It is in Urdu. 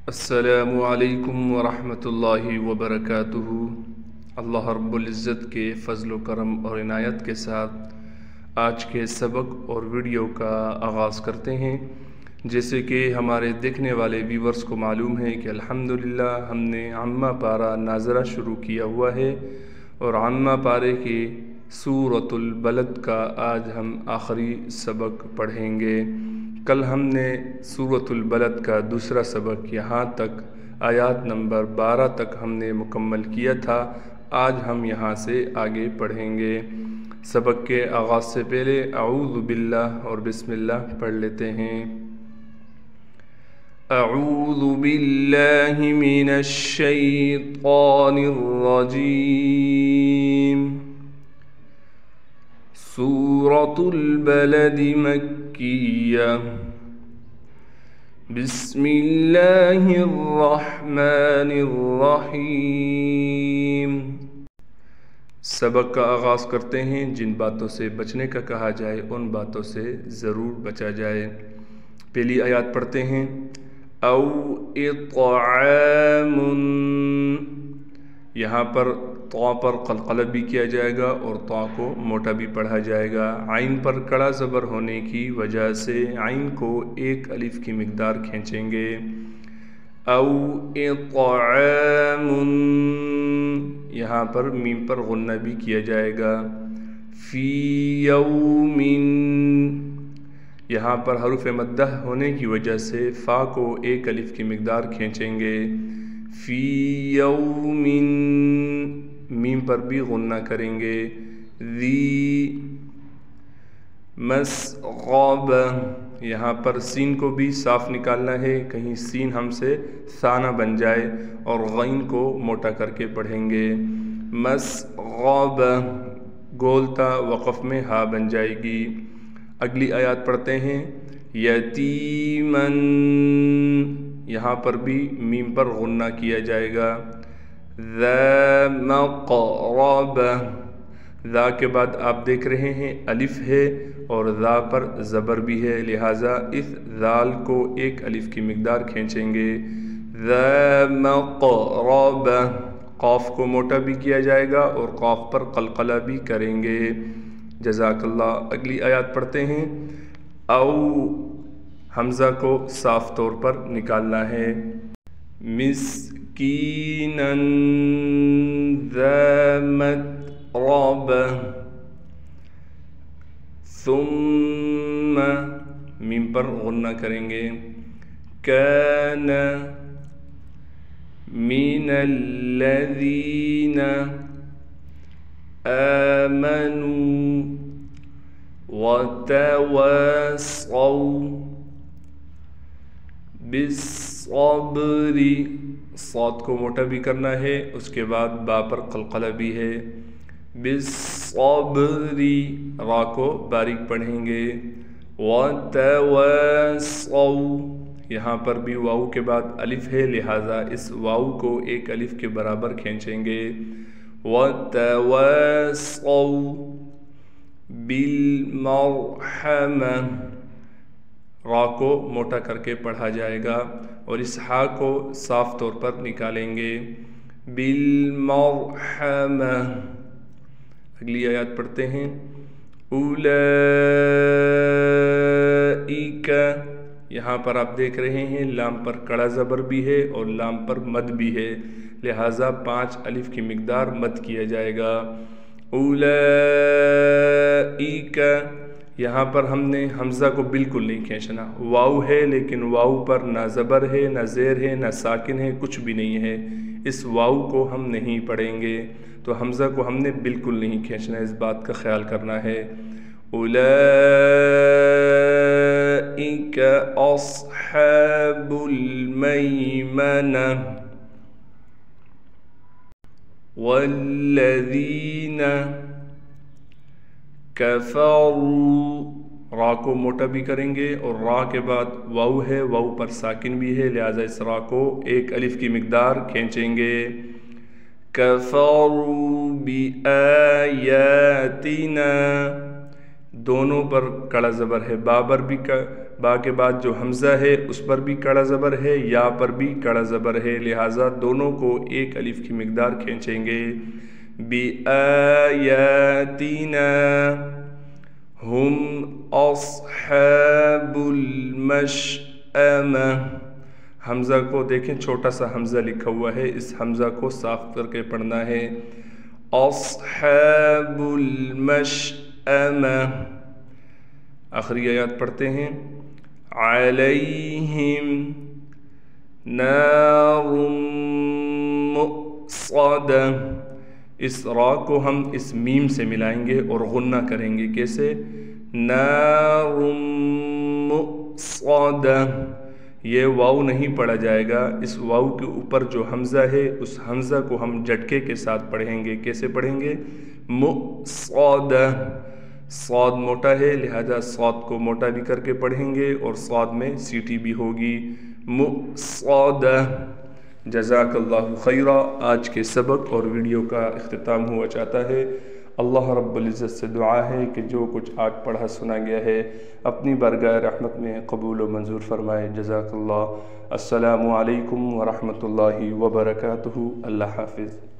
السلام علیکم ورحمۃ اللہ وبرکاتہ۔ اللہ رب العزت کے فضل و کرم اور عنایت کے ساتھ آج کے سبق اور ویڈیو کا آغاز کرتے ہیں۔ جیسے کہ ہمارے دیکھنے والے ویورز کو معلوم ہے کہ الحمدللہ ہم نے عامہ پارہ ناظرہ شروع کیا ہوا ہے، اور عامہ پارے کی سورۃ البلد کا آج ہم آخری سبق پڑھیں گے۔ کل ہم نے سورۃ البلد کا دوسرا سبق یہاں تک آیات نمبر 12 تک ہم نے مکمل کیا تھا۔ آج ہم یہاں سے آگے پڑھیں گے۔ سبق کے آغاز سے پہلے اعوذ باللہ اور بسم اللہ پڑھ لیتے ہیں۔ اعوذ باللہ من الشیطان الرجیم۔ سورۃ البلد مکیہ۔ بسم اللہ الرحمن الرحیم۔ سبق کا آغاز کرتے ہیں۔ جن باتوں سے بچنے کا کہا جائے ان باتوں سے ضرور بچا جائے۔ پہلی آیات پڑھتے ہیں۔ او اطعام، یہاں پر طا پر قلقلہ بھی کیا جائے گا اور طا کو موٹا بھی پڑھا جائے گا۔ عین پر کڑا زبر ہونے کی وجہ سے عین کو ایک الف کی مقدار کھینچیں گے۔ او اطعام، یہاں پر میم پر غنہ بھی کیا جائے گا۔ فی یوم، یہاں پر حروف مدہ ہونے کی وجہ سے فا کو ایک الف کی مقدار کھینچیں گے۔ فی یوم، میم پر بھی غنہ کریں گے۔ ذی مسغبہ، یہاں پر سین کو بھی صاف نکالنا ہے، کہیں سین ہم سے ثا نہ بن جائے، اور غین کو موٹا کر کے پڑھیں گے۔ مسغبہ، گولتا وقف میں ہا بن جائے گی۔ اگلی آیات پڑھتے ہیں۔ یتیماً، یہاں پر بھی میم پر غنہ کیا جائے گا۔ ذا مقربہ، ذا کے بعد آپ دیکھ رہے ہیں الف ہے اور ذا پر زبر بھی ہے، لہٰذا اس ذال کو ایک الف کی مقدار کھینچیں گے۔ ذا مقربہ، قاف کو موٹا بھی کیا جائے گا اور قاف پر قلقلہ بھی کریں گے۔ جزاک اللہ۔ اگلی آیات پڑھتے ہیں۔ او، حمزہ کو صاف طور پر نکالنا ہے۔ مسکیناً ذا متربہ، ثم، میم پر غنہ کریں گے۔ کان من الذین آمنوا وتواصوا بالصبر، صاد کو موٹا بھی کرنا ہے، اس کے بعد با پر قلقلہ بھی ہے۔ بالصبر، را کو باریک پڑھیں گے۔ وتواصوا، یہاں پر بھی واو کے بعد الف ہے، لہٰذا اس واو کو ایک الف کے برابر کھینچیں گے۔ وتواصوا بالمرحمہ، را کو موٹا کر کے پڑھا جائے گا اور اس ہا کو صاف طور پر نکالیں گے۔ بالمرحمہ۔ اگلی آیات پڑھتے ہیں۔ اولئک، یہاں پر آپ دیکھ رہے ہیں لام پر کڑا زبر بھی ہے اور لام پر مد بھی ہے، لہٰذا 5 الف کی مقدار مد کیا جائے گا۔ اولئک، یہاں پر ہم نے حمزہ کو بالکل نہیں کھینچنا، واو ہے لیکن واو پر نہ زبر ہے نہ زیر ہے نہ ساکن ہے، کچھ بھی نہیں ہے، اس واو کو ہم نہیں پڑھیں گے، تو حمزہ کو ہم نے بالکل نہیں کھینچنا، اس بات کا خیال کرنا ہے۔ اولئک اصحاب المیمنہ والذین کفروا، را کو موٹا بھی کریں گے اور را کے بعد واو ہے، واو پر ساکن بھی ہے، لہٰذا اس را کو ایک الف کی مقدار کھینچیں گے۔ کفروا بآیاتنا، دونوں پر کڑا زبر ہے، بابر بھی با کے بعد جو حمزہ ہے اس پر بھی کڑا زبر ہے، یا پر بھی کڑا زبر ہے، لہٰذا دونوں کو ایک الف کی مقدار کھینچیں گے۔ بِآیاتِنَا ہم اصحاب المشأمہ، حمزہ کو دیکھیں چھوٹا سا حمزہ لکھا ہوا ہے، اس حمزہ کو صاف کر کے پڑھنا ہے۔ اصحاب المشأمہ، آخری آیات پڑھتے ہیں۔ علیہم نار مؤصدہ، اس را کو ہم اس میم سے ملائیں گے اور غنہ کریں گے، کیسے؟ نار مؤصدہ، یہ واو نہیں پڑھا جائے گا، اس واو کے اوپر جو حمزہ ہے اس حمزہ کو ہم جھٹکے کے ساتھ پڑھیں گے، کیسے پڑھیں گے؟ مؤصدہ، صاد موٹا ہے لہذا صاد کو موٹا بھی کر کے پڑھیں گے اور صاد میں سیٹی بھی ہوگی، مؤصدہ۔ جزاک اللہ خیرہ۔ آج کے سبق اور ویڈیو کا اختتام ہوا چاہتا ہے۔ اللہ رب العزت سے دعا ہے کہ جو کچھ آج پڑھا سنا گیا ہے اپنی بارگاہ رحمت میں قبول و منظور فرمائے۔ جزاک اللہ۔ السلام علیکم ورحمۃ اللہ وبرکاتہ۔ اللہ حافظ۔